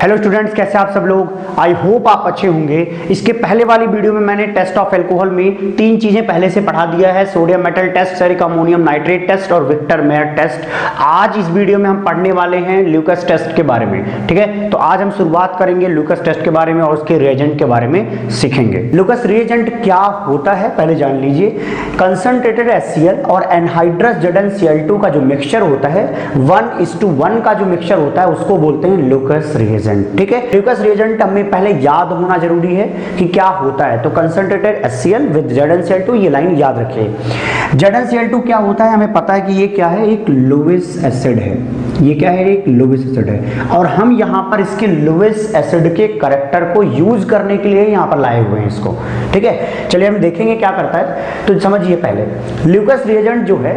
Hello students, कैसे आप सब लोग। आई होप आप अच्छे होंगे। इसके पहले वाली वीडियो में मैंने टेस्ट ऑफ एल्कोहल में तीन चीजें पहले से पढ़ा दिया है, sodium metal test, ceric ammonium nitrate test और विक्टर मेयर टेस्ट। आज इस वीडियो में हम पढ़ने वाले हैं ल्यूकस टेस्ट के बारे में। ठीक है, तो आज हम शुरुआत करेंगे ल्यूकस टेस्ट के बारे में और उसके रिएजेंट के बारे में सीखेंगे। ल्यूकस रिएजेंट क्या होता है पहले जान लीजिए। कंसंट्रेटेड HCl और एनहाइड्रस ZnCl2 का जो मिक्सचर होता है 1:1 का जो मिक्सचर होता है उसको बोलते हैं ल्यूकस रिएजेंट। ठीक है, ल्यूकस रिएजेंट हमें पहले याद होना जरूरी है कि क्या होता है। तो कंसंट्रेटेड HCl विद ZnCl2, ये लाइन याद रखिए। ZnCl2 क्या होता है हमें पता है कि ये क्या है, एक लुईस एसिड है। ये क्या है, एक लुईस एसिड है और हम यहां पर इसके लुईस एसिड के करैक्टर को यूज करने के लिए यहां पर लाए हुए हैं इसको। ठीक है, चलिए हम देखेंगे क्या करता है। तो समझिए पहले ल्यूकस रिएजेंट जो है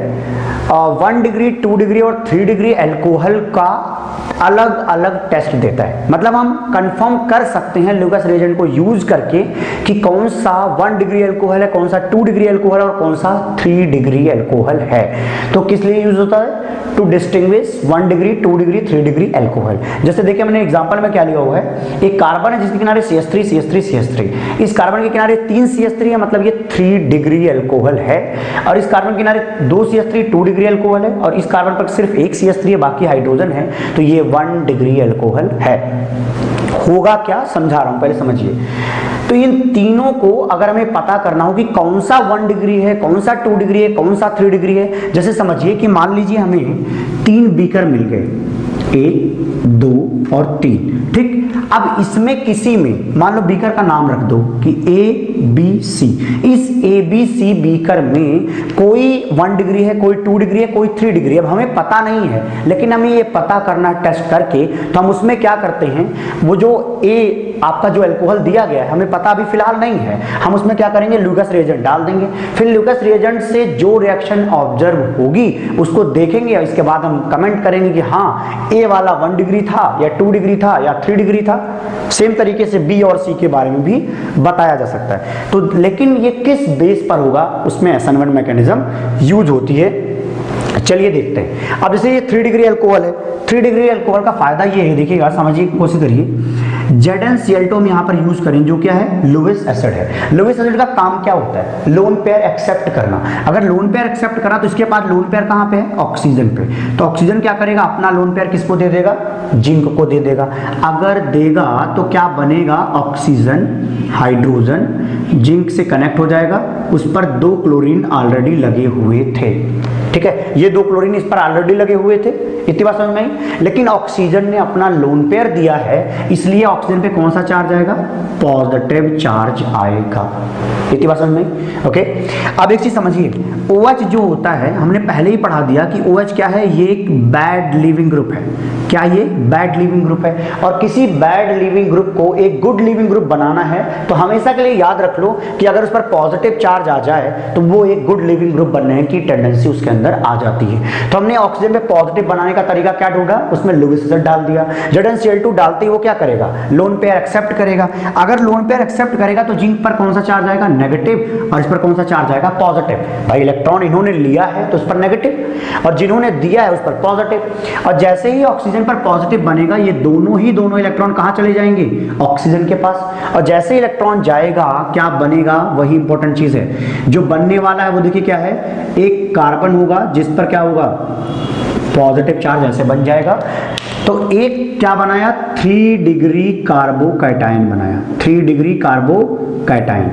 1 डिग्री, 2 डिग्री और 3 डिग्री एल्कोहल का अलग अलग टेस्ट देता है। मतलब हम कंफर्म कर सकते हैं ल्यूकस रिएजेंट को यूज करके कि कौन सा 1 डिग्री एल्कोहल है, कौन सा 2 डिग्री एल्कोहल और कौन सा 3 डिग्री एल्कोहल है। तो किस लिए यूज होता है? To distinguish 1 degree, 2 degree, 3 degree alcohol. जैसे देखिए मैंने एग्जांपल में क्या लिया हुआ है, एक कार्बन है जिसके किनारे CH3 CH3 CH3। इस कार्बन के किनारे 3 CH3 है, मतलब ये 3 डिग्री एल्कोहल है। और इस कार्बन के किनारे 2 CH3 2 डिग्री एल्कोहल है और इस कार्बन पर सिर्फ एक CH3 है, बाकी हाइड्रोजन है, तो ये 1 डिग्री एल्कोहल है। होगा क्या, समझा रहा हूं, पहले समझिए। तो इन तीनों को अगर हमें पता करना हो कि कौन सा 1 डिग्री है, कौन सा 2 डिग्री है, कौन सा 3 डिग्री है। जैसे समझिए कि मान लीजिए हमें 3 बीकर मिल गए, 1, 2 और 3। ठीक, अब इसमें किसी में मान लो बीकर का नाम रख दो कि ABC। इस ABC बीकर में कोई 1 डिग्री है, कोई 2 डिग्री है, कोई 3 डिग्री है। अब हमें पता नहीं है, लेकिन हमें ये पता करना टेस्ट करके, तो हम उसमें क्या करते हैं, वो जो A आपका जो अल्कोहल दिया गया है हमें पता अभी फिलहाल नहीं है, हम उसमें क्या करेंगे, ल्यूकस रिएजेंट डाल देंगे। फिर ल्यूकस रिएजेंट से जो रिएक्शन ऑब्जर्व होगी उसको देखेंगे और इसके बाद हम कमेंट करेंगे कि हाँ A वाला 1 डिग्री था या 2 डिग्री था या 3 डिग्री था। सेम तरीके से B और C के बारे में भी बताया जा सकता है। तो लेकिन ये किस बेस पर होगा, उसमें एसाइनमेंट मैकेनिज्म यूज होती है। चलिए देखते हैं। अब जैसे ये 3 डिग्री अल्कोहल है, 3 डिग्री अल्कोहल का फायदा ये है, देखिएगा समझिए, कोशिश करिए। ZnCl2 हम यहाँ पर यूज करें जो क्या है, लुईस एसिड है। लुईस एसिड का काम क्या होता है, लोन पेयर एक्सेप्ट करना। अगर लोन पेयर एक्सेप्ट करा तो इसके पास लोन पेयर कहाँ पे है, ऑक्सीजन पे। तो ऑक्सीजन क्या करेगा, अपना लोन पेयर किसको दे देगा, जिंक को दे देगा। अगर देगा तो क्या बनेगा, ऑक्सीजन हाइड्रोजन जिंक से कनेक्ट हो जाएगा, उस पर 2 क्लोरीन ऑलरेडी लगे हुए थे। ठीक है, ये 2 क्लोरीन इस पर ऑलरेडी लगे हुए थे, इतनी बात समझ में आई। लेकिन ऑक्सीजन ने अपना लोन पेयर दिया है, इसलिए ऑक्सीजन पे कौन सा चार्ज आएगा, पॉजिटिव चार्ज आएगा। इतनी बात समझ में आई। ओके, अब एक चीज समझिए, OH जो होता है हमने पहले ही पढ़ा दिया कि OH क्या है, ये एक बैड लिविंग ग्रुप है। क्या ये बैड लिविंग ग्रुप है? और किसी बैड लिविंग ग्रुप को एक गुड लिविंग ग्रुप बनाना है तो हमेशा के लिए याद रख लो कि अगर उस पर पॉजिटिव चार्ज आ जाए तो वो एक गुड लिविंग ग्रुप बनने की टेंडेंसी उसके अंदर आ जाती है। तो हमने ऑक्सीजन पे पॉजिटिव बनाने का तरीका क्या ढूंढा, उसमें लुईस एसिड डाल दिया। ZnCl2 डालते ही वो क्या करेगा, लोन पेयर एक्सेप्ट करेगा। अगर लोन पेयर एक्सेप्ट करेगा तो जिंक पर कौन सा चार्ज आएगा, नेगेटिव, और इस पर कौन सा चार्ज आएगा, पॉजिटिव। भाई इलेक्ट्रॉन इन्होंने लिया है तो उस पर नेगेटिव और जिन्होंने दिया है उस पर पॉजिटिव। और जैसे ही ऑक्सीजन पर पॉजिटिव बनेगा ये दोनों इलेक्ट्रॉन कहां चले जाएंगे, ऑक्सीजन के पास। और जैसे ही इलेक्ट्रॉन जाएगा क्या बनेगा, वही इंपॉर्टेंट चीज है जो बनने वाला है। वो देखिए क्या है, एक कार्बन होगा जिस पर क्या होगा, पॉजिटिव चार्ज ऐसे बन जाएगा। तो एक क्या बनाया, 3 डिग्री कार्बोकैटायन बनाया। 3 डिग्री कार्बोकैटायन।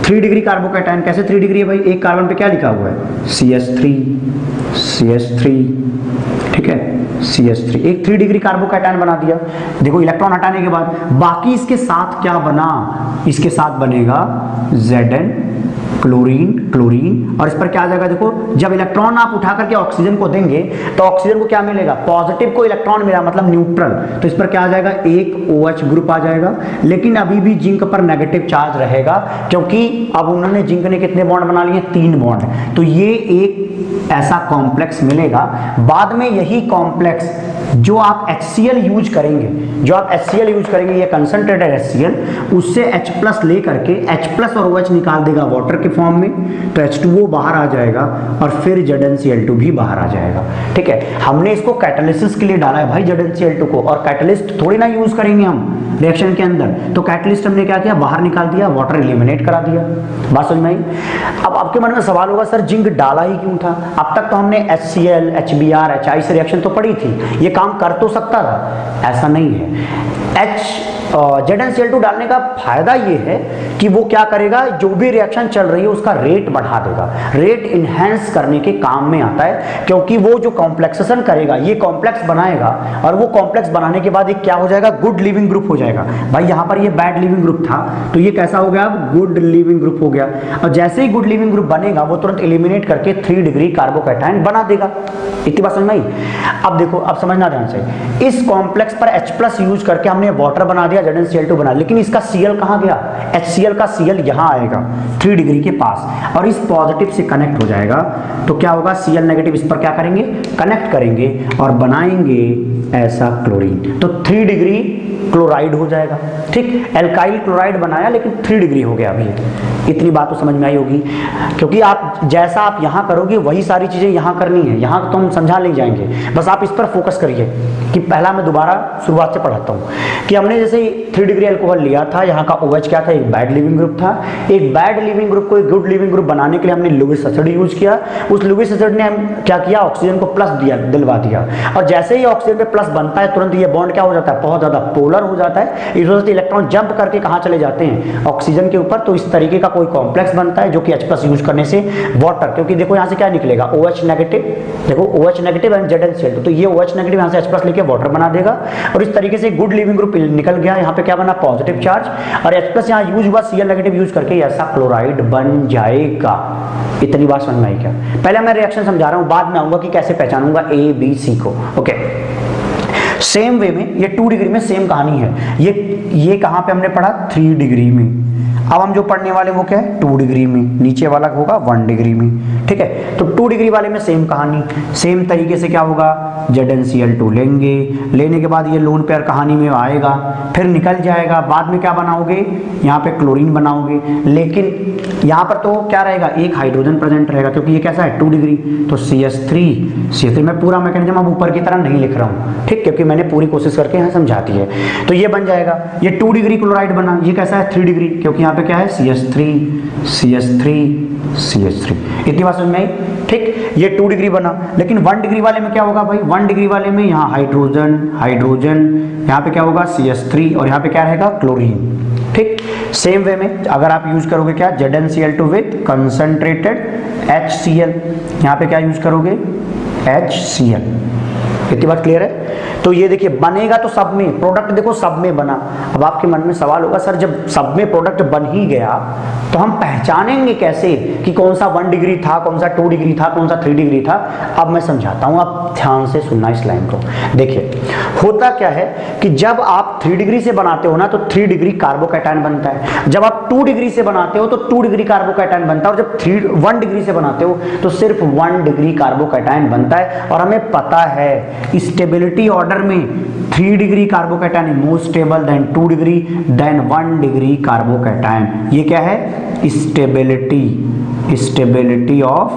3 डिग्री कार्बोकैटायन कैसे 3 डिग्री है भाई, एक कार्बन पे क्या लिखा हुआ है, CH3। ठीक है, CH3 एक 3 डिग्री कार्बोकैटायन बना दिया। देखो इलेक्ट्रॉन हटाने के बाद बाकी इसके साथ क्या बना, इसके साथ बनेगा Zn क्लोरीन और इस पर क्या आ जाएगा, देखो जब इलेक्ट्रॉन आप उठा करके ऑक्सीजन को देंगे तो ऑक्सीजन को क्या मिलेगा, पॉजिटिव को इलेक्ट्रॉन मिला, मतलब न्यूट्रल। तो इस पर क्या आ जाएगा, एक OH ग्रुप आ जाएगा। लेकिन अभी भी जिंक पर नेगेटिव चार्ज रहेगा क्योंकि अब उन्होंने जिंक ने कितने बॉन्ड बना लिए, 3 बॉन्ड। तो ये एक ऐसा कॉम्प्लेक्स मिलेगा। बाद में यही कॉम्प्लेक्स जो आप HCl यूज करेंगे, ये कंसंट्रेटेड HCl, उससे H+ ले करके H+ और OH निकाल देगा वाटर के फॉर्म में, तो H2O बाहर आ जाएगा और फिर ZnCl2 भी बाहर आ जाएगा। ठीक है, हमने इसको कैटालिसिस के लिए डाला है भाई ZnCl2 को, और कैटलिस्ट थोड़ी ना यूज करेंगे हम रिएक्शन के अंदर, तो कैटलिस्ट हमने क्या किया, बाहर निकाल दिया, वाटर एलिमिनेट करा दिया। बात समझ में आई? अब आपके मन में सवाल होगा सर जिंक डाला ही क्यों था? अब तक तो हमने HCl, HBr, HI से रिएक्शन तो पड़ी थी, ये काम कर तो सकता था, ऐसा नहीं है। ZnCl2 डालने का फायदा ये है कि वो क्या करेगा, जो भी रिएक्शन चल रही है उसका रेट बढ़ा देगा, रेट इनहेंस करने के काम में आता है, क्योंकि वो जो कॉम्प्लेक्सेशन करेगा, ये कॉम्प्लेक्स बनाएगा, और वो कॉम्प्लेक्स बनाने के बाद एक क्या हो जाएगा, गुड लिविंग ग्रुप हो जाएगा। भाई यहाँ पर ये बैड लिविंग ग्रुप था, तो ये कैसा हो गया, गुड लिविंग ग्रुप हो गया, और जैसे ही गुड लिविंग ग्रुप बनेगा वो तुरंत एलिमिनेट करके 3 डिग्री कार्बोकैटायन बना देगा। इतनी बात समझ में आई? अब देखो, अब समझना ध्यान से, इस कॉम्प्लेक्स पर H+ यूज करके हमने वाटर बना दिया, ZnCl2 बना, लेकिन इसका Cl कहां गया, HCl का Cl यहां आएगा 3 डिग्री के पास, और इस पॉजिटिव से कनेक्ट हो जाएगा, तो क्या होगा, Cl नेगेटिव इस पर क्या करेंगे, कनेक्ट करेंगे और बनाएंगे ऐसा क्लोरीन, तो 3 डिग्री क्लोराइड हो जाएगा। ठीक, एल्काइल क्लोराइड बनाया लेकिन 3 डिग्री हो गया अभी। इतनी बात तो समझ में आई होगी, क्योंकि आप जैसा आप यहाँ करोगे वही सारी चीजें यहाँ करनी है, यहाँ तो हम समझा नहीं जाएंगे, बस आप इस पर फोकस करिए। कि पहला मैं दोबारा शुरुआत से पढ़ाता हूँ कि हमने जैसे 3 डिग्री अल्कोहल लिया था, यहाँ का OH क्या था, एक बैड लिविंग ग्रुप था, एक बैड लिविंग ग्रुप को एक गुड लिविंग ग्रुप बनाने के लिए हमने लुइस एसिड यूज किया, उस लुइस एसिड ने हम क्या किया, ऑक्सीजन को प्लस दिलवा दिया, और जैसे ही ऑक्सीजन पे प्लस बनता है तुरंत ये बॉन्ड क्या हो जाता है, बहुत ज्यादा पोलर हो जाता है, इस वजह से इलेक्ट्रॉन जंप करके कहाँ चले जाते हैं, ऑक्सीजन के ऊपर, तो इस तरीके का कोई कॉम्प्लेक्स बनता है जो कि H+ यूज करने से वाटर, क्योंकि देखो यहाँ से क्या निकलेगा, OH नेगेटिव, देखो OH नेगेटिव एंड ZnCl2, तो ये OH नेगेटिव यहाँ से H+ लेके वाटर बना देगा, और इस तरीके से गुड लिविंग ग्रुप निकल गया, यहाँ पे क्या बना, पॉजिटिव चार्ज, और H+ यहाँ यूज हुआ, Cl नेगेटिव यूज करके ऐसा क्लोराइड बन जाएगा। इतनी बात समझ में आई क्या? पहले मैं रिएक्शन समझा रहा हूँ, बाद में आऊंगा कि कैसे पहचानूंगा A, B, C को। ओके, सेम वे में ये 2 डिग्री में सेम कहानी है, ये कहां पे हमने पढ़ा, 3 डिग्री में। अब हम जो पढ़ने वाले वो क्या है, 2 डिग्री में, नीचे वाला होगा 1 डिग्री में। ठीक है, तो 2 डिग्री वाले में सेम कहानी, सेम तरीके से क्या होगा, ZnCl2 लेने के बाद ये लोन पेयर कहानी में आएगा, फिर निकल जाएगा, बाद में क्या बनाओगे, यहाँ पे क्लोरीन बनाओगे, लेकिन यहाँ पर तो क्या रहेगा, एक हाइड्रोजन प्रेजेंट रहेगा, क्योंकि ये कैसा है, 2 डिग्री, तो CH3 मैं पूरा मैकेनिज्म अब ऊपर की तरह नहीं लिख रहा हूँ, ठीक, क्योंकि मैंने पूरी कोशिश करके यहाँ समझाती है। तो ये बन जाएगा, ये 2 डिग्री क्लोराइड बना, ये कैसा है, 3 डिग्री, क्योंकि यहाँ पे क्या है, CH3। इतनी बात समझ में आई? ठीक, ये 2 डिग्री बना, लेकिन 1 डिग्री वाले में क्या होगा भाई, 1 डिग्री वाले में यहाँ हाइड्रोजन, यहाँ पे क्या होगा, CH3, और यहाँ पे क्या रहेगा, क्लोरीन। ठीक, सेम वे में अगर आप यूज करोगे क्या, ZnCl2 विद कंसंट्रेटेड HCl, यहाँ पे क्या यूज करोगे, HCl। इतनी बात क्लियर है? तो ये देखिए बनेगा तो सब में, प्रोडक्ट देखो सब में बना। अब आपके मन में सवाल होगा, सर जब सब में प्रोडक्ट बन ही गया तो हम पहचानेंगे कैसे कि कौन सा 1 डिग्री था, कौन सा 2 डिग्री था, कौन सा 3 डिग्री था? अब मैं समझाता हूं, आप ध्यान से सुनना इस लाइन को। देखिए होता क्या है कि जब आप 3 डिग्री से बनाते हो ना तो 3 डिग्री कार्बोकैटायन बनता है, जब आप 2 डिग्री से बनाते हो तो 2 डिग्री कार्बोकैटायन बनता है, और जब 1 डिग्री से बनाते हो तो सिर्फ 1 डिग्री कार्बोकैटायन बनता है। और हमें पता है स्टेबिलिटी ऑर्डर में 3 degree carbocation is more stable than 2 degree than 1 degree carbocation. ये क्या है, stability of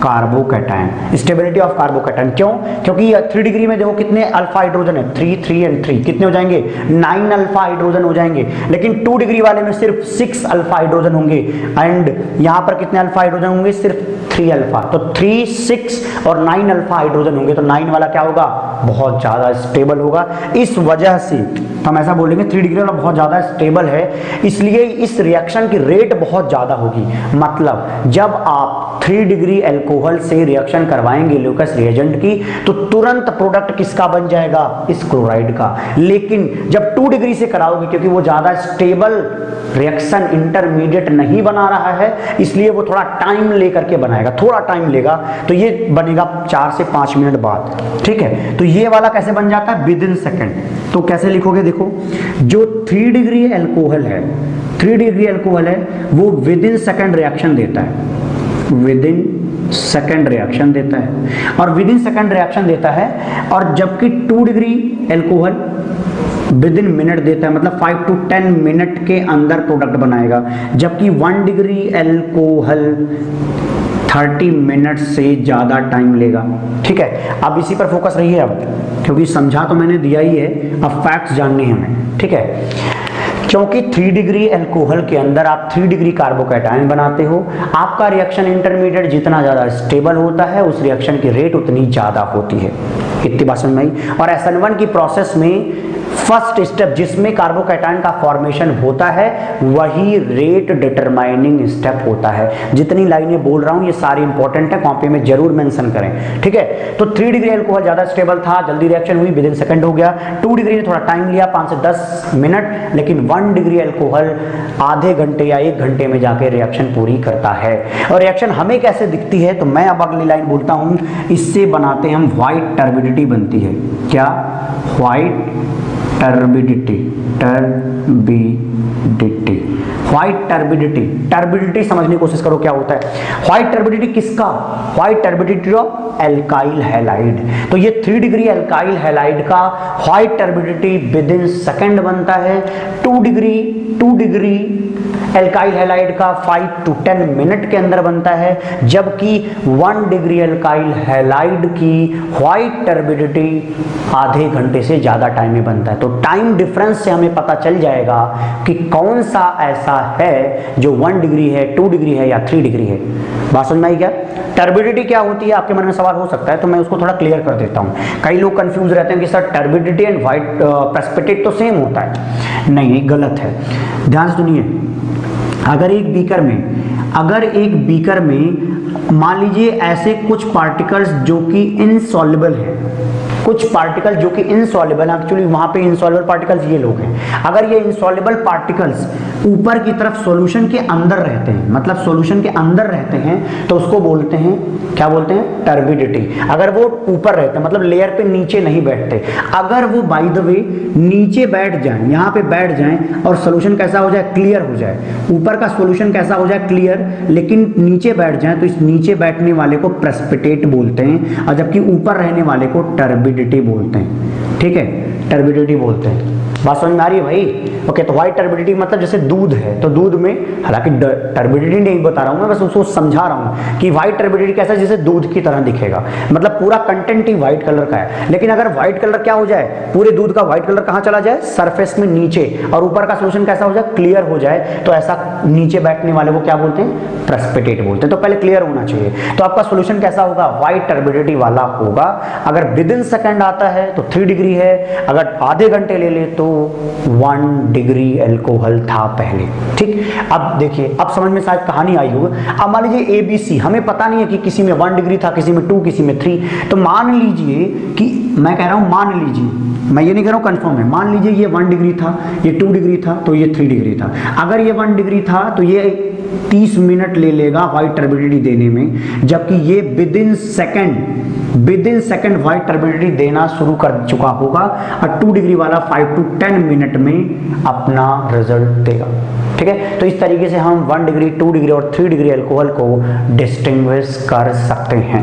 carbocation. Stability of carbocation क्यों? क्योंकि 3 डिग्री में देखो कितने अल्फा हाइड्रोजन है, 3 एंड 3 कितने हो जाएंगे, 9 अल्फा हाइड्रोजन हो जाएंगे, लेकिन 2 डिग्री वाले में सिर्फ 6 अल्फा हाइड्रोजन होंगे, एंड यहां पर कितने अल्फा हाइड्रोजन होंगे, सिर्फ 3 अल्फा। तो 3, 6 और 9 अल्फा हाइड्रोजन होंगे, तो 9 वाला क्या होगा, बहुत ज्यादा स्टेबल होगा। इस वजह से हम ऐसा बोलेंगे 3 डिग्री वाला बहुत ज्यादा स्टेबल है, इसलिए इस रिएक्शन की रेट बहुत ज्यादा होगी। मतलब जब आप 3 डिग्री अल्कोहल से रिएक्शन करवाएंगे ल्यूकस रिएजेंट की, तो तुरंत प्रोडक्ट किसका बन जाएगा, इस क्लोराइड का। लेकिन जब 2 डिग्री से कराओगे, क्योंकि वो ज्यादा स्टेबल रिएक्शन इंटरमीडिएट नहीं बना रहा है, इसलिए वो थोड़ा टाइम लेकर के बनाएगा, थोड़ा टाइम लेगा, तो ये बनेगा 4 से 5 मिनट बाद। ठीक है, तो ये वाला कैसे बन जाता है, विद इन सेकेंड। तो कैसे लिखोगे, देखो जो 3 डिग्री अल्कोहल है, 3 डिग्री अल्कोहल है, वो विद इन सेकेंड रिएक्शन देता है, विद इन सेकंड रिएक्शन देता है, और विद इन सेकंड रिएक्शन देता है, और जबकि 2 degree alcohol with in minute देता है, मतलब 5 to 10 मिनट के अंदर प्रोडक्ट बनाएगा, जबकि 1 डिग्री एल्कोहल 30 मिनट से ज़्यादा टाइम लेगा। ठीक है, अब इसी पर फोकस रहिए अब, क्योंकि समझा तो मैंने दिया ही है, अब फैक्ट्स जानने हैं हमें। ठीक है, क्योंकि 3 डिग्री एल्कोहल के अंदर आप 3 डिग्री कार्बोकैटायन बनाते हो, आपका रिएक्शन इंटरमीडिएट जितना ज़्यादा स्टेबल होता है उस रिएक्शन की रेट उतनी ज़्यादा होती है। इतनी बात समझ में आई। और SN1 की प्रोसेस में फर्स्ट स्टेप जिसमें कार्बोकैटायन का फॉर्मेशन होता है वही रेट डिटरमाइनिंग स्टेप होता है। जितनी लाइनें बोल रहा हूं ये सारी इंपॉर्टेंट है, कॉपी में जरूर मेंशन करें। ठीक है, तो 3 डिग्री एल्कोहल ज्यादा स्टेबल था, जल्दी रिएक्शन हुई, विद इन सेकंड हो गया। 2 डिग्री ने थोड़ा टाइम लिया, 5 से 10 मिनट, लेकिन 1 डिग्री एल्कोहल आधे घंटे या 1 घंटे में जाके रिएक्शन पूरी करता है। और रिएक्शन हमें कैसे दिखती है, तो मैं अब अगली लाइन बोलता हूं, इससे बनाते हैं हम व्हाइट टर्बिडिटी बनती है। क्या? White turbidity, white turbidity. Turbidity समझने की कोशिश करो क्या होता है। व्हाइट टर्बिडिटी किसका? White turbidity of alkyl halide. तो ये 3 डिग्री एल्काइल हैलाइड का white turbidity with in second बनता है। 2 डिग्री एल्काइल हैलाइड का 5 to 10 मिनट के अंदर बनता है, जबकि 1 डिग्री एल्काइल हैलाइड की व्हाइट टर्बिडिटी आधे घंटे से ज्यादा टाइम में बनता है। तो टाइम डिफरेंस से हमें पता चल जाएगा कि कौन सा ऐसा है जो 1 डिग्री है, 2 डिग्री है या 3 डिग्री है। बात समझ में आई क्या? टर्बिडिटी क्या होती है, आपके मन में सवाल हो सकता है, तो मैं उसको थोड़ा क्लियर कर देता हूं। कई लोग कंफ्यूज रहते हैं कि sir turbidity and white precipitate तो सेम होता है। नहीं, गलत है। ध्यान से सुनिए, अगर एक बीकर में मान लीजिए ऐसे कुछ पार्टिकल्स जो कि इनसॉल्युबल है, कुछ पार्टिकल जो कि इनसॉल्युबल, एक्चुअली वहां पे इनसॉल्युबल पार्टिकल्स ये लोग हैं। अगर ये इनसॉल्युबल पार्टिकल्स ऊपर की तरफ सॉल्यूशन के अंदर रहते हैं, मतलब सॉल्यूशन के अंदर रहते हैं, तो उसको बोलते हैं, क्या बोलते हैं? टर्बिडिटी। अगर वो ऊपर रहते हैं, मतलब लेयर पे नीचे नहीं बैठते, अगर वो बाय द वे नीचे बैठ जाएं, यहाँ पे बैठ जाएं और सॉल्यूशन कैसा हो जाए? क्लियर हो जाए। ऊपर का सॉल्यूशन कैसा हो जाए? क्लियर, लेकिन नीचे बैठ जाए तो इस नीचे बैठने वाले को प्रेसिपिटेट बोलते हैं, और जबकि ऊपर रहने वाले को टर्बिडिटी बोलते हैं। ठीक है, टर्बिडिटी बोलते हैं। बात समझ में आ रही है भाई? ओके, तो व्हाइट टर्बिडिटी मतलब जैसे दूध है, तो दूध में, हालांकि टर्बिडिटी नहीं बता रहा हूं मैं, बस उसको समझा रहा हूं कि व्हाइट टर्बिडिटी कैसा है, जैसे दूध की तरह दिखेगा, मतलब पूरा कंटेंट ही व्हाइट कलर का है। लेकिन अगर व्हाइट कलर क्या हो जाए, पूरे दूध का व्हाइट कलर कहां चला जाए? सरफेस में नीचे, और ऊपर का सॉल्यूशन कैसा हो जाए? क्लियर हो जाए, तो ऐसा नीचे बैठने वाले को क्या बोलते हैं? प्रेसिपिटेट बोलते हैं। तो पहले क्लियर होना चाहिए। तो आपका सॉल्यूशन कैसा होगा? व्हाइट टर्बिडिटी वाला होगा। अगर विद इन सेकंड आता है तो 3 डिग्री है, अगर आधे घंटे ले ले तो 1 डिग्री एल्कोहल था पहले। ठीक, अब देखिए, अब समझ में शायद कहानी आई होगी। अब मान लीजिए ABC, हमें पता नहीं है कि किसी में 1 डिग्री था, किसी में 2, किसी में 3। तो मान लीजिए कि, मैं कह रहा हूं मान लीजिए, मैं ये नहीं कह रहा हूं कंफर्म है, मान लीजिए ये 1 डिग्री था, ये 2 डिग्री था, तो ये 3 डिग्री था। अगर ये 1 डिग्री था तो ये 30 मिनट ले लेगा व्हाइट टर्बिडिटी देने में, जबकि ये with in second white turbidity देना शुरू कर चुका होगा, और 2 डिग्री वाला 5 to 10 मिनट में अपना रिजल्ट देगा। ठीक है, तो इस तरीके से हम 1 डिग्री, 2 डिग्री और 3 डिग्री अल्कोहल को डिस्टिंग्विश कर सकते हैं।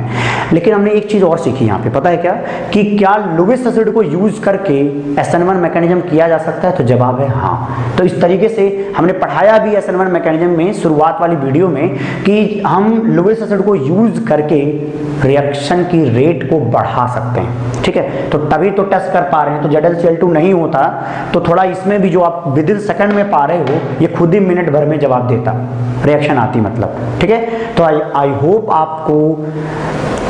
लेकिन हमने एक चीज और सीखी यहाँ पे, पता है क्या? कि क्या लुईस एसिड को यूज करके SN1 मैकेनिज्म किया जा सकता है? तो जवाब है हाँ। तो इस तरीके से हमने पढ़ाया भी SN1 मैकेनिज्म में शुरुआत वाली वीडियो में कि हम लुईस एसिड को यूज करके रिएक्शन की रेट को बढ़ा सकते हैं। ठीक है, तो तभी तो टेस्ट कर पा रहे हैं। तो ZnCl2 नहीं होता तो थोड़ा इसमें भी जो आप विद इन सेकंड में पा रहे हो, ये खुद ही मिनट भर में जवाब देता, रिएक्शन आती मतलब। ठीक है, तो आई होप आपको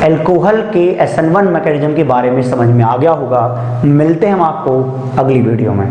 एल्कोहल के SN1 मैकेनिज्म के बारे में समझ में आ गया होगा। मिलते हैं हम आपको अगली वीडियो में।